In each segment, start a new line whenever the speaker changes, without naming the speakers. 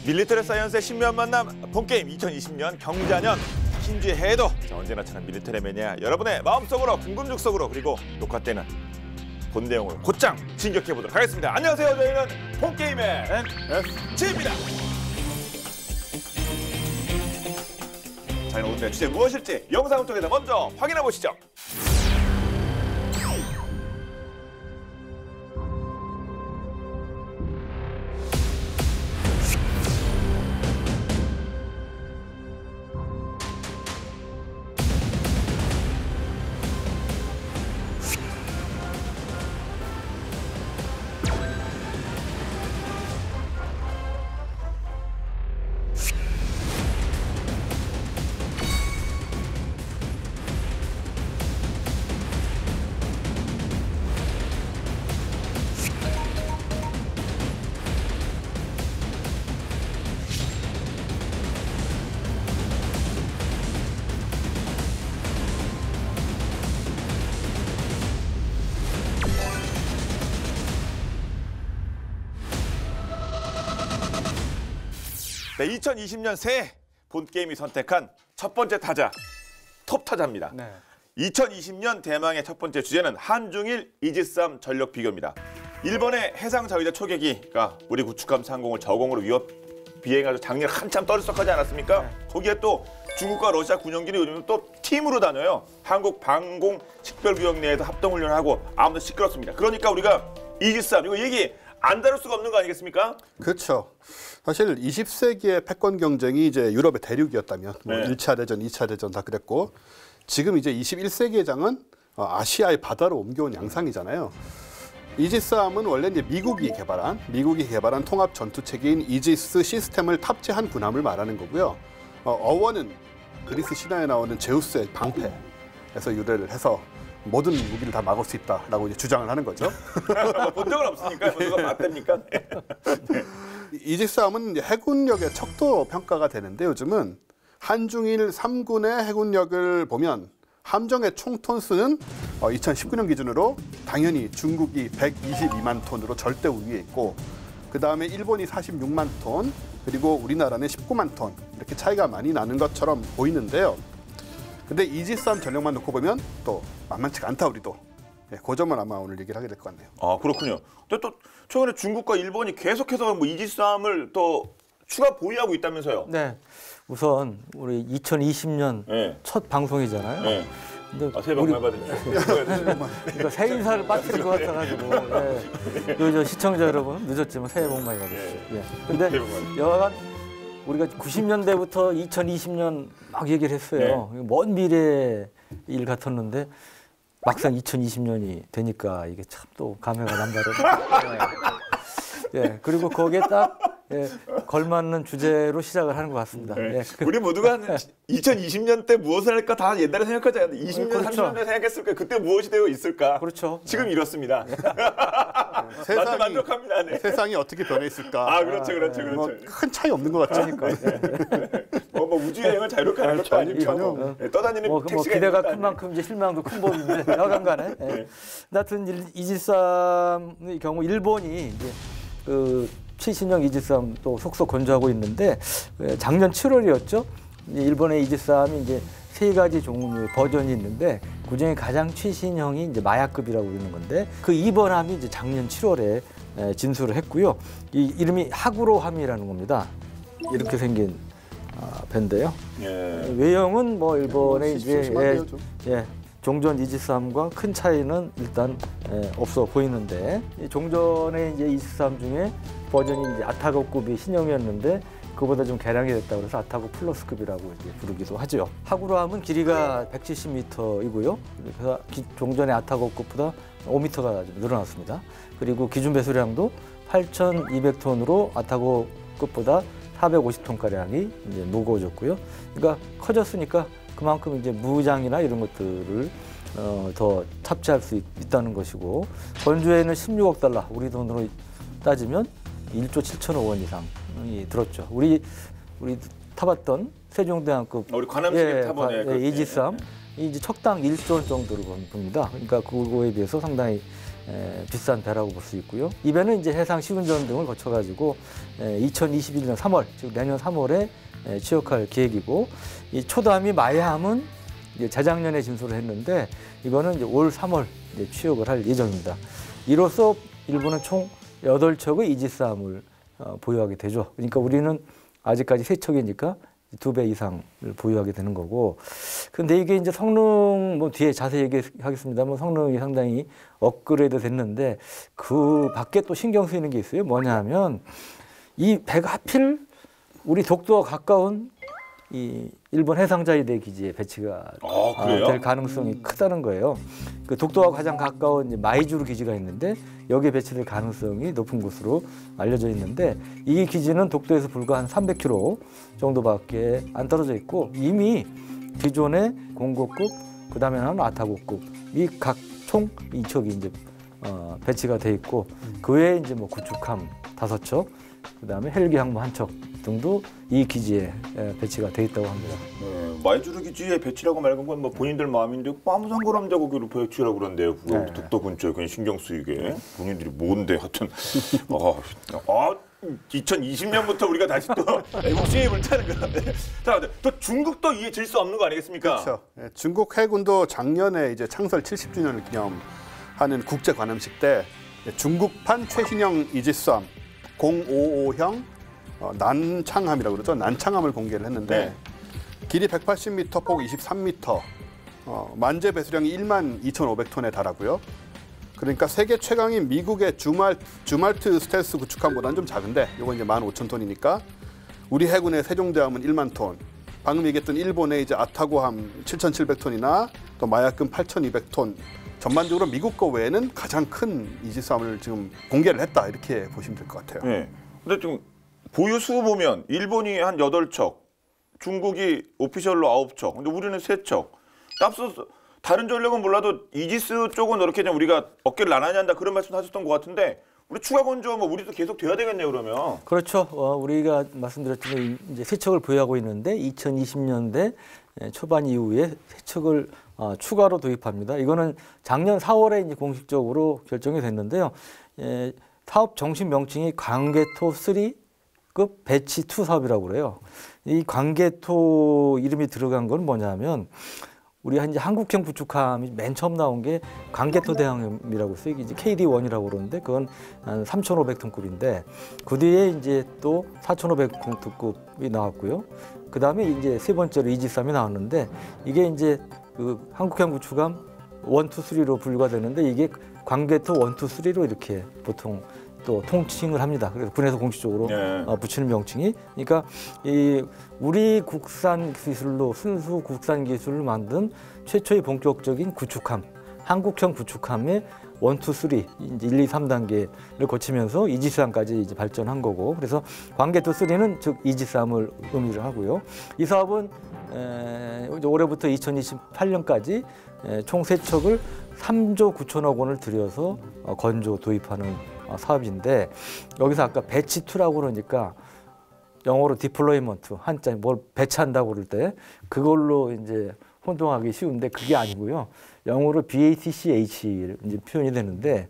밀리터리 사이언스의 신비한 만남 본게임 2020년 경자년 신주의 해도 언제나 찾는 밀리터리 매니아 여러분의 마음속으로 궁금죽속으로 그리고 녹화 때는 본 내용을 곧장 진격해보도록 하겠습니다. 안녕하세요. 저희는 본게임의 NSG입니다. 자, 오늘의 주제 무엇일지 영상을 통해서 먼저 확인해 보시죠. 네, 2020년 새해 본게임이 선택한 첫 번째 타자, 톱 타자입니다. 네. 2020년 대망의 첫 번째 주제는 한중일 이지스함 전력 비교입니다. 일본의 해상 자위대 초계기가 우리 구축함 상공을 저공으로 비행하죠. 작년 한참 떠들썩하지 않았습니까? 네. 거기에 또 중국과 러시아 군용기는 요즘 또 팀으로 다녀요. 한국 방공 식별구역 내에서 합동훈련을 하고 아무도 시끄럽습니다. 그러니까 우리가 이지스함 이거 얘기 안 다룰 수가 없는 거 아니겠습니까?
그렇죠. 사실 20세기의 패권 경쟁이 이제 유럽의 대륙이었다면 뭐 1차 대전, 2차 대전 다 그랬고 지금 이제 21세기의 장은 아시아의 바다로 옮겨온 양상이잖아요. 이지스함은 원래 이제 미국이 개발한 통합 전투체계인 이지스 시스템을 탑재한 군함을 말하는 거고요. 어원은 그리스 신화에 나오는 제우스의 방패에서 유래를 해서 모든 무기를 다 막을 수 있다라고 이제 주장을 하는 거죠.
본 적은 없으니까 누가 맞답니까?
네. 이지스함은 해군력의 척도 평가가 되는데 요즘은 한중일 3군의 해군력을 보면 함정의 총 톤수는 2019년 기준으로 당연히 중국이 122만 톤으로 절대 우위에 있고 그 다음에 일본이 46만 톤 그리고 우리나라는 19만 톤 이렇게 차이가 많이 나는 것처럼 보이는데요. 근데 이지스함 전력만 놓고 보면 또 만만치가 않다 우리도. 네, 그 점은 아마 오늘 얘기를 하게 될 것 같네요.
아 그렇군요. 근데 또 최근에 중국과 일본이 계속해서 뭐 이지스함을 또 추가 보유하고 있다면서요?
네, 우선 우리 2020년
네.
첫 방송이잖아요.
네.
근데
새해 복 많이 받으십시오.
그러니까 새 인사를 빠뜨릴 것 같아가지고 네. 저 시청자 여러분 늦었지만 새해 복 많이 받으십시오. 네. 근데 여하간 우리가 90년대부터 2020년 막 얘기를 했어요. 네. 먼 미래의 일 같았는데 막상 2020년이 되니까 이게 참 또 감회가 남다르다. 네. 네. 그리고 거기에 딱 걸맞는 주제로 시작을 하는 것 같습니다.
네. 우리 모두가 2020년 때 무엇을 할까 다 옛날에 생각하지 않는데 20년, 그렇죠. 30년 생각했을 까 그때 무엇이 되어 있을까?
그렇죠.
지금 이렇습니다.
세상이,
만족합니다. 네.
세상이 어떻게 변해 있을까?
아, 그렇죠.
뭐 큰 차이 없는 것 같죠?
그러니까.
뭐 우주 여행을 자유롭게 하는 것도 아니고
전혀.
떠다니는 택시가
기대가 큰 만큼 이제 실망도 큰 법인데 여간간에. 네. 하여튼 이지스함의 경우 일본이 이제 그 최신형 이지스함 또 속속 건조하고 있는데 작년 7월이었죠. 일본의 이지스함이 이제 세 가지 종류의 버전이 있는데 그중에 가장 최신형이 이제 마야급이라고 부르는 건데 그 2번함이 이제 작년 7월에 진수를 했고요. 이 이름이 하구로함이라는 겁니다. 이렇게 생긴 배인데요. 외형은 뭐 일본의 이제 종전 이지스함과 큰 차이는 일단 없어 보이는데 종전의 이제 이지스함 중에 버전이 이제 아타고급이 신형이었는데 그보다 좀 개량이 됐다고 해서 아타고 플러스급이라고 이제 부르기도 하죠. 하구로함은 길이가 170m이고요. 그래서 종전의 아타고급보다 5m가 좀 늘어났습니다. 그리고 기준 배수량도 8,200톤으로 아타고급보다 450톤가량이 이제 무거워졌고요. 그러니까 커졌으니까 그만큼 이제 무장이나 이런 것들을 더 탑재할 수 있다는 것이고 건조에는 16억 달러, 우리 돈으로 따지면 1조 7천억 원 이상이 들었죠. 우리 타봤던 세종대왕급
우리 관함식에 타본
이지스함 이제 척당 1조 원 정도로 봅니다. 그러니까 그거에 비해서 상당히 비싼 배라고 볼 수 있고요. 이 배는 이제 해상 시운전 등을 거쳐가지고 2021년 3월, 즉 내년 3월에 취역할 계획이고, 이 초담이 마야함은 이제 재작년에 진술을 했는데 이거는 이제 올 3월 이제 취역을 할 예정입니다. 이로써 일본은 총 8척의 이지스함을 보유하게 되죠. 그러니까 우리는 아직까지 3척이니까 2배 이상을 보유하게 되는 거고. 근데 이게 이제 성능 뭐 뒤에 자세히 얘기하겠습니다만 성능이 상당히 업그레이드 됐는데 그 밖에 또 신경 쓰이는 게 있어요. 뭐냐 하면 이 배가 하필 우리 독도와 가까운 이 일본 해상자위대 기지에 배치가 될 가능성이 크다는 거예요. 그 독도와 가장 가까운 이제 마이주루 기지가 있는데 여기에 배치될 가능성이 높은 곳으로 알려져 있는데 이 기지는 독도에서 불과 한 300km 정도밖에 안 떨어져 있고 이미 기존의 공고급 그다음에는 아타고급 이 각 총 2척이 이제 배치가 돼 있고 그 외에 이제 뭐 구축함 5척 그다음에 헬기 항모 1척 등도 이 기지에 배치가 돼 있다고 합니다.
네, 마이주루 기지에 배치라고 말한 건 뭐 본인들 마음인데 뭐 아무 상관없다고 배치라고 그러는데요.
네.
독도 근처에 그냥 신경 쓰이게 본인들이 뭔데 하여튼 2020년부터 우리가 다시 또 애국심을 차는 건데 자, 또 중국도 이에 질 수 없는 거 아니겠습니까?
그렇죠. 예, 중국 해군도 작년에 이제 창설 70주년을 기념하는 국제 관음식 때 중국판 최신형 이지스함 055형 난창함이라고 그러죠. 난창함을 공개를 했는데
네.
길이 180m, 폭 23m, 만재 배수량이 12,500톤에 달하고요. 그러니까 세계 최강인 미국의 주말트 스텔스 구축함보다는 좀 작은데 이건 이제 15,000톤이니까 우리 해군의 세종대함은 1만 톤, 방금 얘기했던 일본의 이제 아타고함 7,700톤이나 또 마야금 8,200톤 전반적으로 미국 거 외에는 가장 큰 이지스함을 지금 공개를 했다 이렇게 보시면 될 것 같아요.
네. 근데 지금 보유 수 보면 일본이 한 8척, 중국이 오피셜로 9척, 근데 우리는 3척. 앞서 다른 전력은 몰라도 이지스 쪽은 이렇게 좀 우리가 어깨를 나란히 한다 그런 말씀 하셨던 것 같은데 우리 추가 건조 뭐 우리도 계속 돼야 되겠네요 그러면.
그렇죠. 우리가 말씀드렸지만 이제 3척을 보유하고 있는데 2020년대 초반 이후에 3척을 추가로 도입합니다. 이거는 작년 4월에 이제 공식적으로 결정이 됐는데요. 사업 정식 명칭이 광개토 3급 배치 2 사업이라고 그래요. 이 광개토 이름이 들어간 건 뭐냐면 우리 이제 한국형 구축함이 맨 처음 나온 게 광개토 대항이라고 써요. 이제 KD1이라고 그러는데 그건 한 3,500톤급인데 그 뒤에 이제 또 4,500톤급이 나왔고요. 그 다음에 이제 세 번째로 이지스함이 나왔는데 이게 이제 그 한국형 구축함 1, 2, 3로 분류가 되는데 이게 광개토 1, 2, 3로 이렇게 보통 또 통칭을 합니다. 그래서 군에서 공식적으로 붙이는 명칭이. 그러니까 이 우리 국산 기술로 순수 국산 기술을 만든 최초의 본격적인 구축함, 한국형 구축함의 1, 2, 3, 이제 1, 2, 3단계를 거치면서 이지스함까지 이제 발전한 거고. 그래서 광개토 3는 즉 이지스함을 의미를 하고요. 이 사업은 올해부터 2028년까지 총 3척을 3조 9천억 원을 들여서 건조 도입하는 사업인데 여기서 아까 배치 2라고 그러니까 영어로 디플로이먼트 한자 뭘 배치한다고 그럴 때 그걸로 이제 혼동하기 쉬운데 그게 아니고요. 영어로 BATCH 이제 표현이 되는데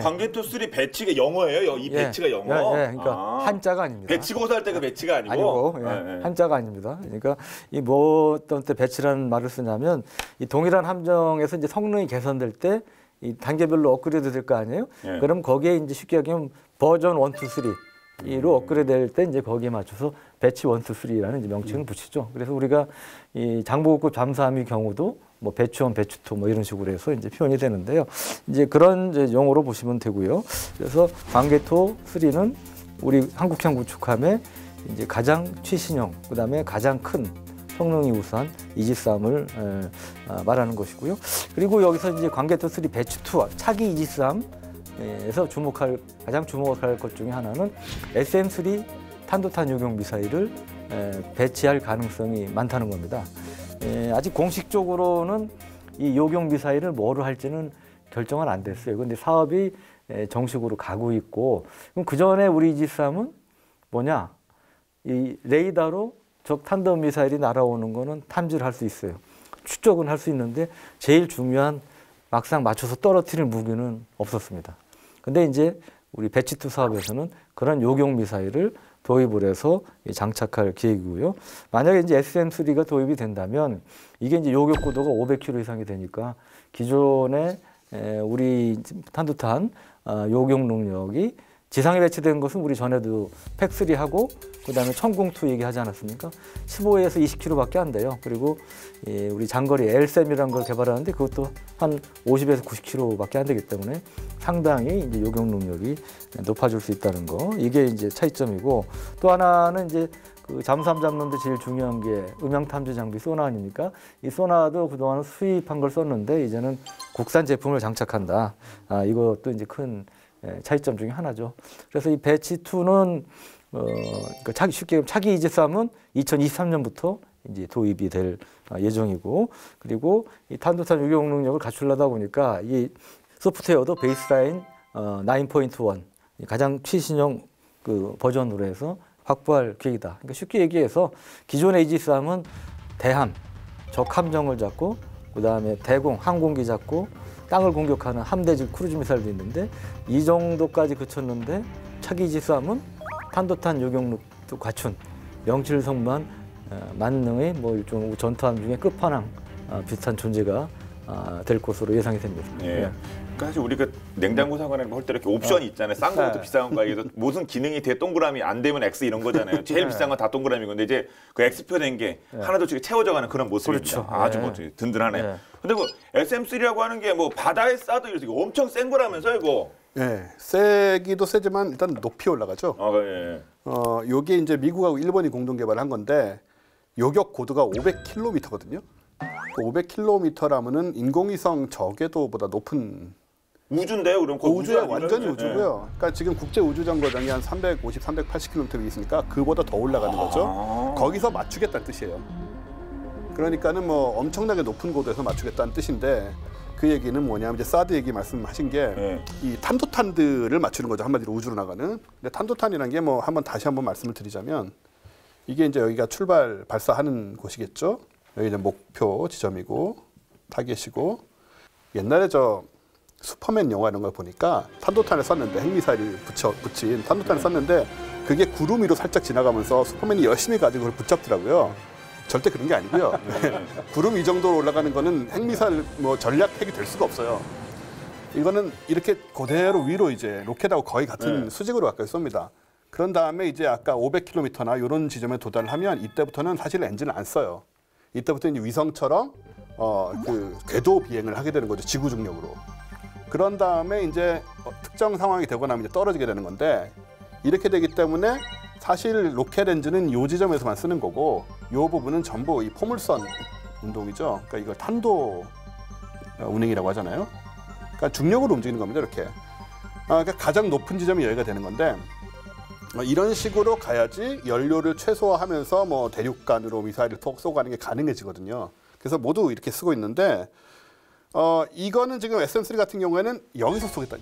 광개토 3 배치가 영어예요? 이 배치가 영어?
그러니까 한자가 아닙니다.
배치고사 할 때 그 배치가 아니고?
한자가 아닙니다. 그러니까 이 뭐 어떤 때 배치라는 말을 쓰냐면 이 동일한 함정에서 이제 성능이 개선될 때 이 단계별로 업그레이드 될 거 아니에요? 그럼 거기에 이제 쉽게 얘기하면 버전 1, 2, 3로 업그레이드 될 때 이제 거기에 맞춰서 배치 1, 2, 3라는 이제 명칭을 붙이죠. 그래서 우리가 이 장보고급 잠수함의 경우도 뭐 배치 1, 배치 2 뭐 이런 식으로 해서 이제 표현이 되는데요. 이제 그런 이제 용어로 보시면 되고요. 그래서 광개토 3는 우리 한국형 구축함의 이제 가장 최신형, 그다음에 가장 큰 성능이 우수한 이지스함을 말하는 것이고요. 그리고 여기서 이제 광개토 3 배치 2 차기 이지스함에서 가장 주목할 것 중에 하나는 SM3 탄도탄 요격 미사일을 배치할 가능성이 많다는 겁니다. 아직 공식적으로는 이 요격 미사일을 뭐로 할지는 결정은 안 됐어요. 그런데 사업이 정식으로 가고 있고, 그럼 그 전에 우리 이지스함은 뭐냐? 이 레이더로 적 탄도 미사일이 날아오는 거는 탐지를 할 수 있어요. 추적은 할 수 있는데 제일 중요한 막상 맞춰서 떨어뜨릴 무기는 없었습니다. 근데 이제 우리 배치2 사업에서는 그런 요격 미사일을 도입을 해서 장착할 계획이고요. 만약에 이제 SM3가 도입이 된다면 이게 이제 요격 고도가 500km 이상이 되니까 기존의 우리 탄도탄 요격 능력이 지상에 배치된 것은 우리 전에도 팩3하고 그다음에 천궁2 얘기하지 않았습니까? 15에서 20km밖에 안 돼요. 그리고 우리 장거리 LSAM이라는 걸 개발하는데 그것도 한 50에서 90km밖에 안 되기 때문에 상당히 이제 요격 능력이 높아질 수 있다는 거. 이게 이제 차이점이고 또 하나는 이제 그 잠수함 잡는데 제일 중요한 게 음향 탐지 장비 소나 아닙니까? 이 소나도 그동안 수입한 걸 썼는데 이제는 국산 제품을 장착한다. 이것도 이제 큰 차이점 중에 하나죠. 그래서 이 배치2는 쉽게 차기 이지스함은 2023년부터 이제 도입이 될 예정이고, 그리고 이 탄도탄 요격 능력을 갖추려다 보니까 이 소프트웨어도 베이스라인 9.1 가장 최신형 그 버전으로 해서 확보할 계획이다. 그러니까 쉽게 얘기해서 기존의 이지스함은 대함, 적 함정을 잡고 그다음에 대공, 항공기 잡고 땅을 공격하는 함대적 크루즈 미사일도 있는데 이 정도까지 그쳤는데 차기 이지스함은 탄도탄 요격력도 갖춘 명실성부한 만능의 뭐 일종 전투함 중에 끝판왕 비슷한 존재가 될 것으로 예상이 됩니다.
예. 그러니까 사실 우리 그 냉장고 사관에 볼 때 이렇게 옵션이 있잖아요. 싼 거부터 비싼 거까지 무슨 기능이 돼 동그라미 안 되면 X 이런 거잖아요. 제일 비싼 건 다 동그라미 건데 이제 그 X표 된 게 하나둘씩 채워져가는 그런 모습입니다.
그렇죠.
아주 뭐 든든하네. 근데 그 SM3라고 하는 게 뭐 바다에 쏴도 이렇게 엄청 센 거라면서 이거.
네, 세기도 세지만 일단 높이 올라가죠.
예.
요게 이제 미국하고 일본이 공동 개발한 건데 요격 고도가 500km거든요. 500km라면은 인공위성 저궤도보다 높은
우주인데요, 그럼?
우주에 완전히 우주고요. 그러니까 지금 국제 우주 정거장이 한 350, 380km 있으니까 그보다 더 올라가는 거죠. 거기서 맞추겠다는 뜻이에요. 그러니까는 뭐 엄청나게 높은 고도에서 맞추겠다는 뜻인데 그 얘기는 뭐냐면 이제 사드 얘기 말씀하신 게 이 탄도탄들을 맞추는 거죠. 한마디로 우주로 나가는. 근데 탄도탄이라는 게 뭐 다시 한번 말씀을 드리자면 이게 이제 여기가 출발 발사하는 곳이겠죠. 여기 이제 목표 지점이고 타겟이고 옛날에 저 슈퍼맨 영화 이런 걸 보니까 탄도탄을 쐈는데 핵미사일을 붙인 탄도탄을 쐈는데 그게 구름 위로 살짝 지나가면서 슈퍼맨이 열심히 가지고 그걸 붙잡더라고요. 절대 그런 게 아니고요. 구름 이 정도로 올라가는 거는 핵미사일 뭐 전략 핵이 될 수가 없어요. 이거는 이렇게 그대로 위로 이제 로켓하고 거의 같은 수직으로 가까이 쏩니다. 그런 다음에 이제 아까 500km나 이런 지점에 도달을 하면 이때부터는 사실 엔진을 안 써요. 이때부터 이제 위성처럼 그 궤도 비행을 하게 되는 거죠. 지구 중력으로. 그런 다음에 이제 특정 상황이 되고 나면 이제 떨어지게 되는 건데 이렇게 되기 때문에 사실 로켓 엔진은 이 지점에서만 쓰는 거고 이 부분은 전부 이 포물선 운동이죠. 그러니까 이걸 탄도 운행이라고 하잖아요. 그러니까 중력으로 움직이는 겁니다. 이렇게. 그러니까 가장 높은 지점이 여기가 되는 건데 이런 식으로 가야지 연료를 최소화하면서 뭐 대륙간으로 미사일을 쏘고 가는 게 가능해지거든요. 그래서 모두 이렇게 쓰고 있는데 이거는 지금 SM3 같은 경우에는 여기서 쏘겠다,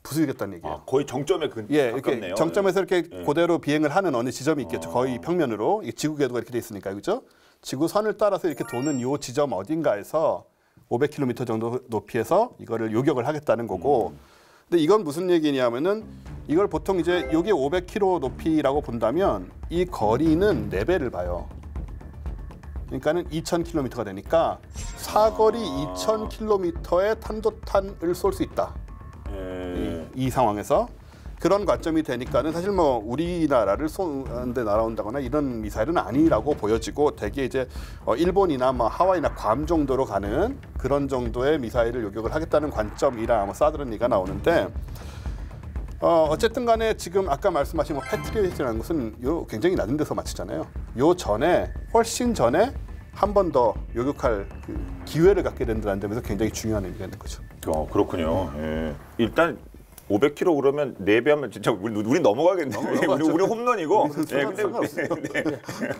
부수겠다는 얘기예요.
거의 정점에 가깝네요.
이렇게 정점에서 이렇게 그대로 비행을 하는 어느 지점이 있겠죠. 거의 평면으로 지구 궤도가 이렇게 돼 있으니까 그죠? 지구선을 따라서 이렇게 도는 이 지점 어딘가에서 500km 정도 높이에서 이거를 요격을 하겠다는 거고. 근데 이건 무슨 얘기냐면은 이걸 보통 이제 여기 500km 높이라고 본다면 이 거리는 4배를 봐요. 그러니까는 2,000km가 되니까 사거리 2,000km의 탄도탄을 쏠 수 있다. 이 상황에서 그런 관점이 되니까는 사실 뭐 우리나라를 쏘는데 날아온다거나 이런 미사일은 아니라고 보여지고 대개 이제 일본이나 뭐 하와이나 괌 정도로 가는 그런 정도의 미사일을 요격을 하겠다는 관점이라 뭐 사드는 얘기가 나오는데 어쨌든 간에 지금 아까 말씀하신 뭐 패트리엇이라는 것은 요 굉장히 낮은 데서 맞추잖아요. 요 전에 훨씬 전에 한 번 더 요격할 그 기회를 갖게 된다는 점에서 굉장히 중요한 의미가 있는 거죠.
그렇군요. 예. 일단 500km 그러면 4배 하면 진짜 우리 넘어가겠네. 우리 홈런이고.
네, 근데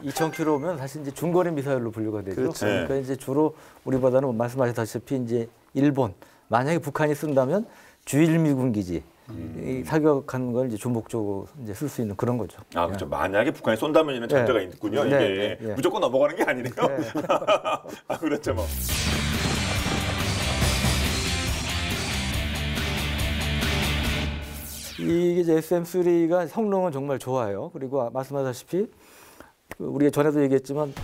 2,000km면 사실 이제 중거리 미사일로 분류가 되죠.
그렇죠.
그러니까 이제 주로 우리보다는 말씀하셨다시피 이제 일본 만약에 북한이 쓴다면 주일미군 기지 이 사격하는 걸 이제 주목적으로 이제 쓸 수 있는 그런 거죠.
그렇죠. 만약에 북한이 쏜다면 이런 전제가 있군요. 이게 무조건 넘어가는 게 아니네요. 그렇죠, 뭐.
이게 이제 SM3가 성능은 정말 좋아요. 그리고 말씀하셨다시피 우리가 전에도 얘기했지만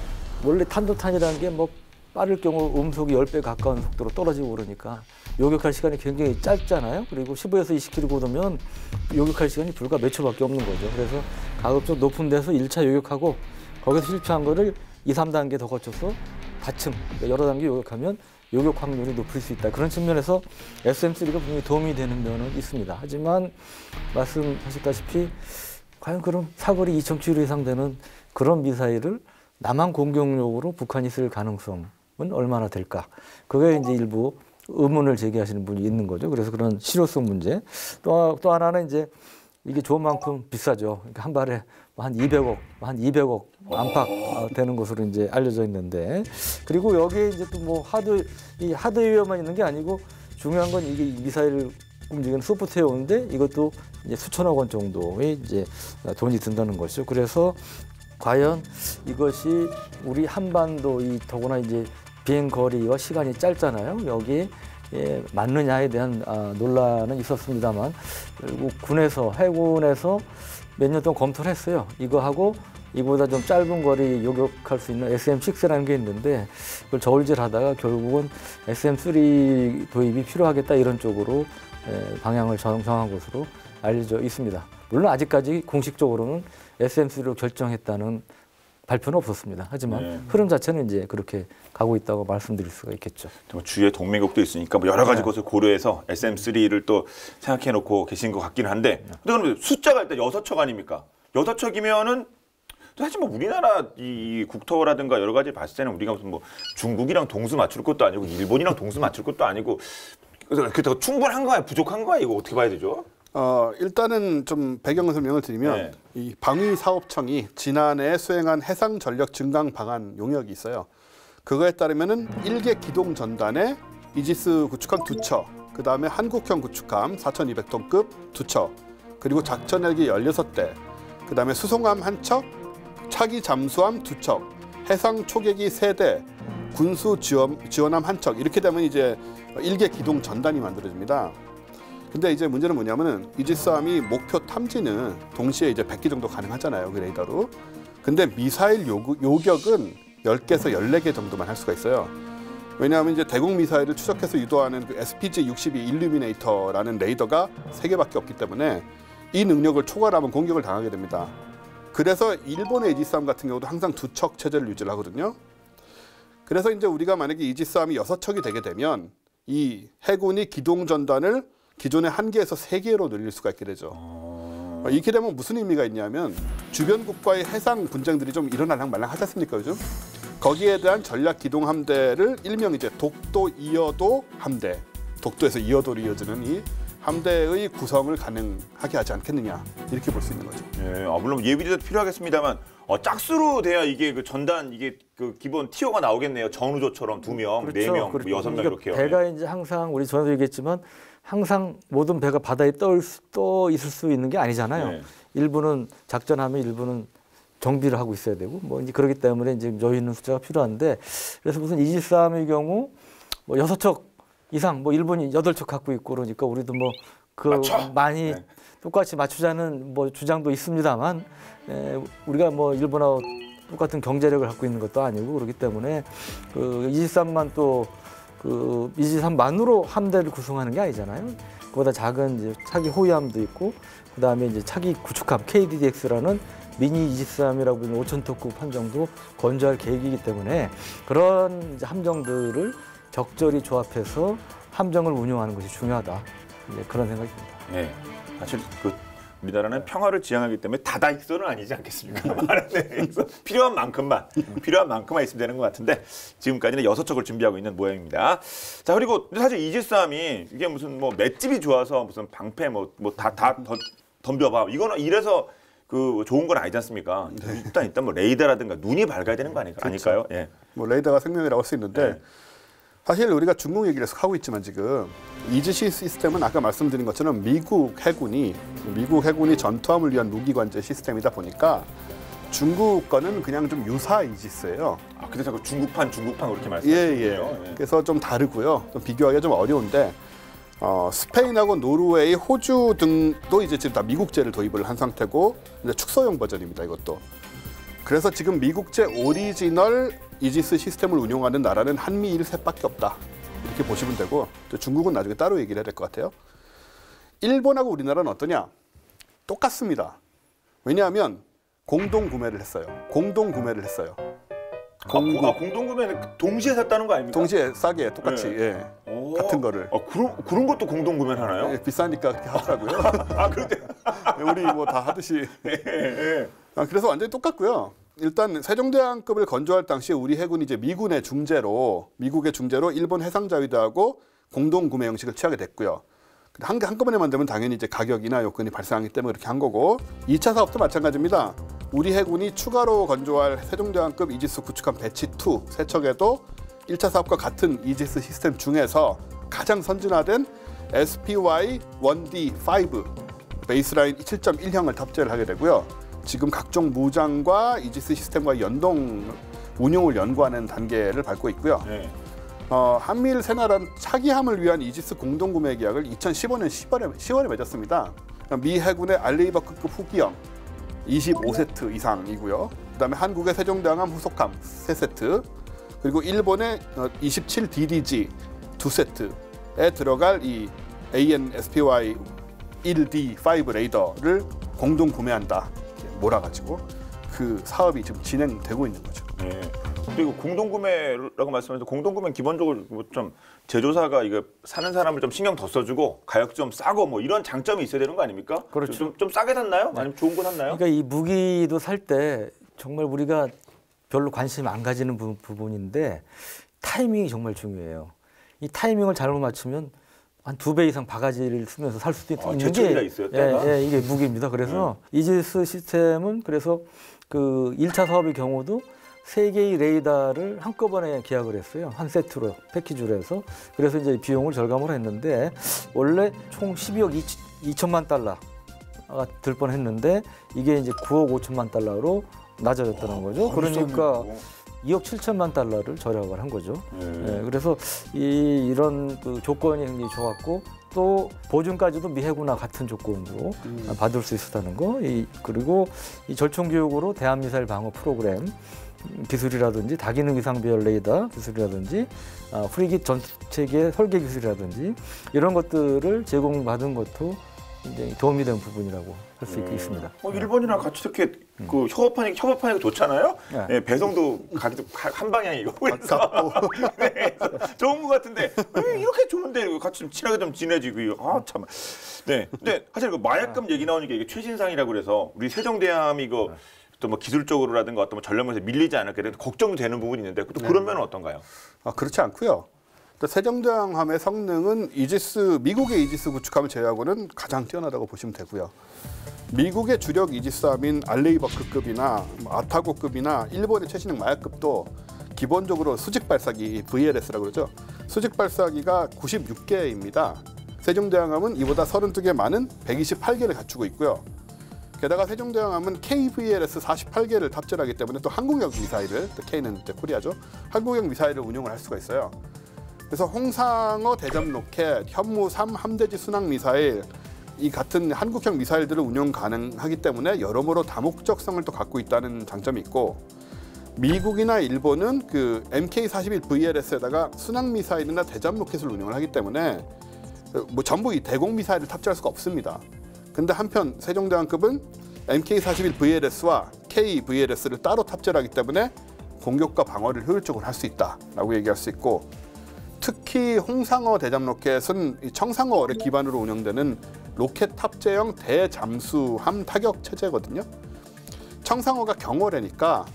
원래 탄도탄이라는 게 뭐 빠를 경우 음속이 10배 가까운 속도로 떨어지고 그러니까 요격할 시간이 굉장히 짧잖아요. 그리고 15에서 20km 고도면 요격할 시간이 불과 몇 초밖에 없는 거죠. 그래서 가급적 높은 데서 1차 요격하고 거기서 실패한 거를 2, 3단계 더 거쳐서 다층, 그러니까 여러 단계 요격하면 요격 확률이 높을 수 있다. 그런 측면에서 SM3가 분명히 도움이 되는 면은 있습니다. 하지만 말씀하셨다시피 과연 그럼 사거리 2,000km 이상 되는 그런 미사일을 남한 공격용으로 북한이 쓸 가능성은 얼마나 될까? 그게 이제 일부 의문을 제기하시는 분이 있는 거죠. 그래서 그런 실효성 문제. 또 하나는 이제 이게 좋은 만큼 비싸죠. 그러니까 한 발에 한 200억 안팎 되는 것으로 이제 알려져 있는데, 그리고 여기에 이제 또 뭐 하드웨어만 있는 게 아니고 중요한 건 이게 미사일 움직이는 소프트웨어인데 이것도 이제 수천억 원 정도의 이제 돈이 든다는 것이죠. 그래서 과연 이것이 우리 한반도 더구나 이제 비행 거리와 시간이 짧잖아요. 여기에 맞느냐에 대한 논란은 있었습니다만 결국 해군에서 몇 년 동안 검토를 했어요. 이거하고 이보다 좀 짧은 거리 요격할 수 있는 SM6라는 게 있는데 그걸 저울질하다가 결국은 SM3 도입이 필요하겠다 이런 쪽으로 방향을 정한 것으로 알려져 있습니다. 물론 아직까지 공식적으로는 SM3로 결정했다는 발표는 없었습니다. 하지만 흐름 자체는 이제 그렇게 가고 있다고 말씀드릴 수가 있겠죠.
주위에 동맹국도 있으니까 뭐 여러 가지 것을 고려해서 SM3를 또 생각해놓고 계신 것 같기는 한데, 근데 그럼 숫자가 일단 6척 아닙니까? 6척이면은 사실 뭐 우리나라 이 국토라든가 여러 가지 봤을 때는 우리가 무슨 뭐 중국이랑 동수 맞출 것도 아니고 일본이랑 동수 맞출 것도 아니고 그렇다고 충분한 거야, 부족한 거야, 이거 어떻게 봐야 되죠?
일단은 좀 배경 설명을 드리면 이 방위사업청이 지난해 수행한 해상 전력 증강 방안 용역이 있어요. 그거에 따르면은 1개 기동 전단에 이지스 구축함 2척, 그 다음에 한국형 구축함 4,200톤급 2척, 그리고 작전 헬기 16대, 그 다음에 수송함 1척, 차기 잠수함 2척, 해상 초계기 3대, 군수 지원함 1척, 이렇게 되면 이제 1개 기동 전단이 만들어집니다. 근데 이제 문제는 뭐냐면은 이지스함이 목표 탐지는 동시에 이제 100개 정도 가능하잖아요, 그 레이더로. 근데 미사일 요격은 10개에서 14개 정도만 할 수가 있어요. 왜냐하면 이제 대공 미사일을 추적해서 유도하는 그 SPG-62 일루미네이터라는 레이더가 3개밖에 없기 때문에 이 능력을 초과하면 공격을 당하게 됩니다. 그래서 일본의 이지스함 같은 경우도 항상 2척 체제를 유지를 하거든요. 그래서 이제 우리가 만약에 이지스함이 6척이 되게 되면 이 해군이 기동 전단을 기존의 1개에서 3개로 늘릴 수가 있게 되죠. 이렇게 되면 무슨 의미가 있냐면 주변국과의 해상 분쟁들이 좀 일어나랑 말랑 하지 않습니까, 요즘? 거기에 대한 전략 기동 함대를 일명 이제 독도 이어도 함대, 독도에서 이어도로 이어지는 이 함대의 구성을 가능하게 하지 않겠느냐, 이렇게 볼 수 있는 거죠.
예, 물론 예비대도 필요하겠습니다만 짝수로 돼야 이게 그 전단 이게 그 기본 티어가 나오겠네요. 전우조처럼 2명,
그렇죠.
4명,
그렇죠.
6명 이렇게요.
배가 이제 항상 우리 전에도 얘기했지만 항상 모든 배가 바다에 떠 있을 수 있는 게 아니잖아요.
네.
일부는 작전하면 일부는 정비를 하고 있어야 되고 뭐 이제 그렇기 때문에 이제 여유 있는 숫자가 필요한데, 그래서 무슨 이지스함의 경우 뭐 6척 이상, 뭐 일본이 8척 갖고 있고 그러니까 우리도 뭐 그 많이 똑같이 맞추자는 뭐 주장도 있습니다만 우리가 뭐 일본하고 똑같은 경제력을 갖고 있는 것도 아니고 그렇기 때문에 그 이지스함만 또 그 이지스함만으로 함대를 구성하는 게 아니잖아요. 그보다 작은 이제 차기 호위함도 있고 그다음에 이제 차기 구축함 KDDX라는 미니 이지스함이라고 부르는 5,000톤급 함정도 건조할 계획이기 때문에 그런 이제 함정들을 적절히 조합해서 함정을 운용하는 것이 중요하다. 이제 그런 생각이 듭니다.
네, 사실 그 우리나라는 평화를 지향하기 때문에 다다익선은 아니지 않겠습니까? 그래서 필요한 만큼만 있으면 되는 것 같은데 지금까지는 6척을 준비하고 있는 모양입니다. 자, 그리고 사실 이지스함이 이게 무슨 뭐 맷집이 좋아서 무슨 방패 뭐 다 덤벼봐 이거는 이래서 그 좋은 건 아니지 않습니까? 일단 뭐 레이더라든가 눈이 밝아야 되는 거 아닐까요? 예.
뭐 레이더가 생명이라고 할 수 있는데 사실 우리가 중국 얘기를 계속 하고 있지만 지금 이지스 시스템은 아까 말씀드린 것처럼 미국 해군이 전투함을 위한 무기 관제 시스템이다 보니까 중국 거는 그냥 좀 유사 이지스예요.
근데 자꾸 중국판 그렇게 말씀하시네요.
예. 그래서 좀 다르고요. 좀 비교하기가 좀 어려운데 스페인하고 노르웨이, 호주 등도 이제 지금 다 미국제를 도입을 한 상태고 이제 축소용 버전입니다. 이것도. 그래서 지금 미국제 오리지널 이지스 시스템을 운용하는 나라는 한미일 셋밖에 없다. 이렇게 보시면 되고 중국은 나중에 따로 얘기를 해야 될 것 같아요. 일본하고 우리나라는 어떠냐? 똑같습니다. 왜냐하면 공동 구매를 했어요.
공동구매는 동시에 샀다는 거 아닙니까?
동시에 싸게 똑같이 예. 같은 거를.
그런 것도 공동구매를 하나요?
예, 비싸니까 그렇게 하더라고요.
그런데
우리 뭐 다 하듯이. 그래서 완전히 똑같고요. 일단 세종대왕급을 건조할 당시에 우리 해군이 이제 미국의 중재로 일본 해상자위대하고 공동 구매 형식을 취하게 됐고요. 한꺼번에 만들면 당연히 이제 가격이나 요건이 발생하기 때문에 그렇게 한 거고 2차 사업도 마찬가지입니다. 우리 해군이 추가로 건조할 세종대왕급 이지스 구축함 배치2 세척에도 1차 사업과 같은 이지스 시스템 중에서 가장 선진화된 SPY-1D5 베이스라인 7.1형을 탑재를 하게 되고요. 지금 각종 무장과 이지스 시스템과 연동 운용을 연구하는 단계를 밟고 있고요.
네.
한미일 세 나라는 차기함을 위한 이지스 공동구매 계약을 2015년 10월에 맺었습니다. 미 해군의 알레이버급 후기형 25세트 이상이고요. 그다음에 한국의 세종대왕함 후속함 3세트, 그리고 일본의 27DDG 2세트에 들어갈 이 AN/SPY 1D5 레이더를 공동 구매한다. 몰아가지고 그 사업이 지금 진행되고 있는 거죠.
네. 그리고 공동구매라고 말씀하셨는데 공동구매는 기본적으로 뭐 좀 제조사가 이거 사는 사람을 좀 신경 더 써주고 가격 좀 싸고 뭐 이런 장점이 있어야 되는 거 아닙니까?
그렇죠.
좀 싸게 샀나요?
네.
아니면 좋은 거 샀나요?
그러니까 이 무기도 살 때 정말 우리가 별로 관심 안 가지는 부분인데 타이밍이 정말 중요해요. 이 타이밍을 잘못 맞추면 한 2배 이상 바가지를 쓰면서 살 수도 있는
제철이가 있어요, 때가?
예, 이게 무기입니다. 그래서 이지스 시스템은 그래서 그 1차 사업의 경우도 3개의 레이더를 한꺼번에 계약을 했어요. 한 세트로 패키지로 해서. 그래서 이제 비용을 절감을 했는데 원래 총 12억 2천만 달러가 들 뻔했는데 이게 이제 9억 5천만 달러로 낮아졌다는 거죠. 그러니까 2억 7천만 달러를 절약을 한 거죠. 예, 그래서 이런 그 조건이 굉장히 좋았고 또 보증까지도 미 해군과 같은 조건으로 받을 수 있었다는 거. 그리고 이 절충 교육으로 대한미사일 방어 프로그램 기술이라든지 다기능 위상배열 레이더 기술이라든지 프리깃 전체계 설계 기술이라든지 이런 것들을 제공받은 것도 굉장히 도움이 된 부분이라고 할 수 있습니다.
일본이랑 같이 이렇게 그 협업하니까 좋잖아요.
네.
네, 배송도 가기도 한 방향이고 그래서 네, 좋은 것 같은데 이렇게 좋은데 같이 좀 친하게 좀 지내지고 참. 네, 근데 사실 그 마약금 얘기 나오니까 이게 최신상이라고 그래서 우리 세종대왕이 또 뭐 기술적으로라든가 어떤 뭐 전략에서 밀리지 않을까 이런 걱정도 되는 부분이 있는데 또 그런 면은 어떤가요?
그렇지 않고요. 세종대왕함의 성능은 미국의 이지스 구축함을 제외하고는 가장 뛰어나다고 보시면 되고요. 미국의 주력 이지스함인 알레이버크급이나 아타고급이나 일본의 최신형 마약급도 기본적으로 수직 발사기 VLS라고 그러죠. 수직 발사기가 96개입니다. 세종대왕함은 이보다 32개 많은 128개를 갖추고 있고요. 게다가 세종대왕함은 KVLS 48개를 탑재하기 때문에 또 항공형 미사일을, 또 K는 코리아죠. 항공형 미사일을 운용을 할 수가 있어요. 그래서 홍상어 대잠 로켓, 현무 3 함대지 순항 미사일 이 같은 한국형 미사일들을 운용 가능하기 때문에 여러모로 다목적성을 또 갖고 있다는 장점이 있고, 미국이나 일본은 그 MK41 VLS에다가 순항 미사일이나 대잠 로켓을 운용을 하기 때문에 뭐 전부 이 대공 미사일을 탑재할 수가 없습니다. 근데 한편 세종대왕급은 MK41 VLS와 KVLS를 따로 탑재를 하기 때문에 공격과 방어를 효율적으로 할 수 있다라고 얘기할 수 있고, 특히 홍상어 대잠 로켓은 청상어를 기반으로 운영되는 로켓 탑재형 대잠수함 타격 체제거든요. 청상어가 경어래니까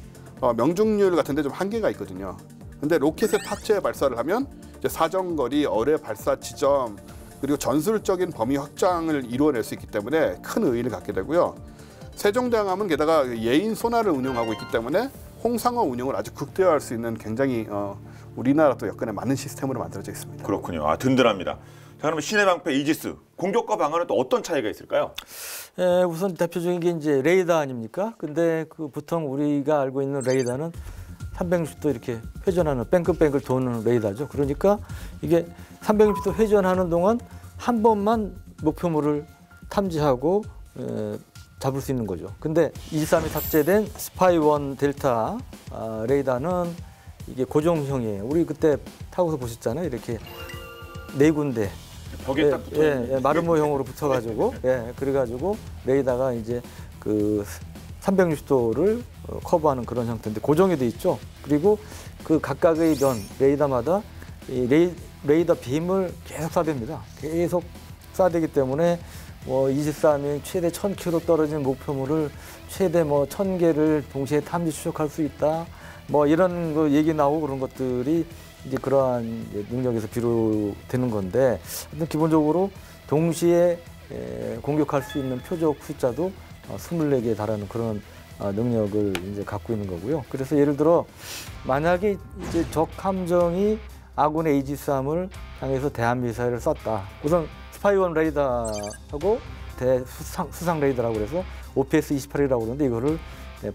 명중률 같은 데 좀 한계가 있거든요. 근데 로켓에 탑재 발사를 하면 이제 사정거리, 어뢰 발사 지점, 그리고 전술적인 범위 확장을 이루어낼 수 있기 때문에 큰 의의를 갖게 되고요. 세종대왕함은 게다가 예인 소나를 운영하고 있기 때문에 홍상어 운영을 아주 극대화할 수 있는 굉장히 우리나라도 여건에 맞는 시스템으로 만들어져 있습니다.
그렇군요. 든든합니다. 자, 그러면 신의 방패 이지스 공격과 방어는 또 어떤 차이가 있을까요?
예, 우선 대표적인 게 이제 레이더 아닙니까? 근데 그 보통 우리가 알고 있는 레이더는 360도 이렇게 회전하는 뺑글뺑글 도는 레이더죠. 그러니까 이게 360도 회전하는 동안 한 번만 목표물을 탐지하고 잡을 수 있는 거죠. 근데 23에 탑재된 스파이1 델타 레이더는 이게 고정형이에요. 우리 그때 타고서 보셨잖아요. 이렇게 네 군데
벽에 딱 붙어 있는.
마르모형으로 붙여가지고 그래가지고 레이더가 이제 그 360도를 커버하는 그런 형태인데 고정이 돼 있죠. 그리고 그 각각의 면 레이더마다 이 레이더 빔을 계속 쏴댑니다. 계속 쏴대기 때문에 뭐 23인 최대 1000km 떨어진 목표물을 최대 뭐 1000개를 동시에 탐지 추적할 수 있다. 뭐 이런 거 얘기 나오고 그런 것들이 이제 그러한 능력에서 비롯되는 건데, 하여튼 기본적으로 동시에 공격할 수 있는 표적 숫자도 24개에 달하는 그런 능력을 이제 갖고 있는 거고요. 그래서 예를 들어 만약에 이제 적 함정이 아군의 이지스함을 향해서 대한 미사일을 쐈다. 우선 스파이1 레이더하고 수상 레이더라고 그래서 OPS-28이라고 그러는데 이거를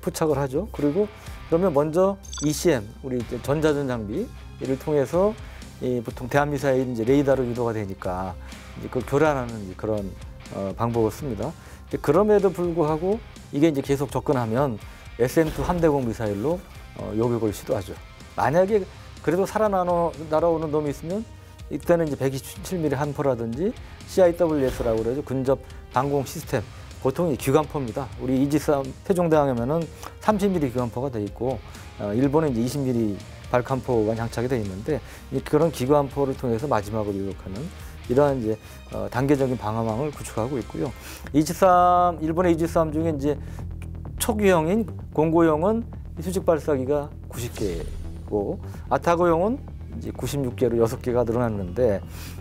포착을 하죠. 그리고 그러면 먼저 ECM, 우리 이제 전자전 장비 이를 통해서 보통 대한 미사일이 이제 레이더로 유도가 되니까 이제 그걸 교란하는 그런 방법을 씁니다. 그럼에도 불구하고 이게 이제 계속 접근하면 SM-2 함대공 미사일로 요격을 시도하죠. 만약에 그래도 날아오는 놈이 있으면 이때는 이제 127mm 한포라든지 CIWS라고 그러죠. 근접 방공 시스템. 보통 기관포입니다. 우리 이지스함 태종대왕이면은 30mm 기관포가 돼 있고 일본은 이제 20mm 발칸포가 장착이 돼 있는데 그런 기관포를 통해서 마지막으로 유격하는 이러한 이제 단계적인 방어망을 구축하고 있고요. 일본의 이지스함 중에 이제 초기형인 공고형은 수직 발사기가 90개고 아타고형은 이제 96개로 6개가 늘어났는데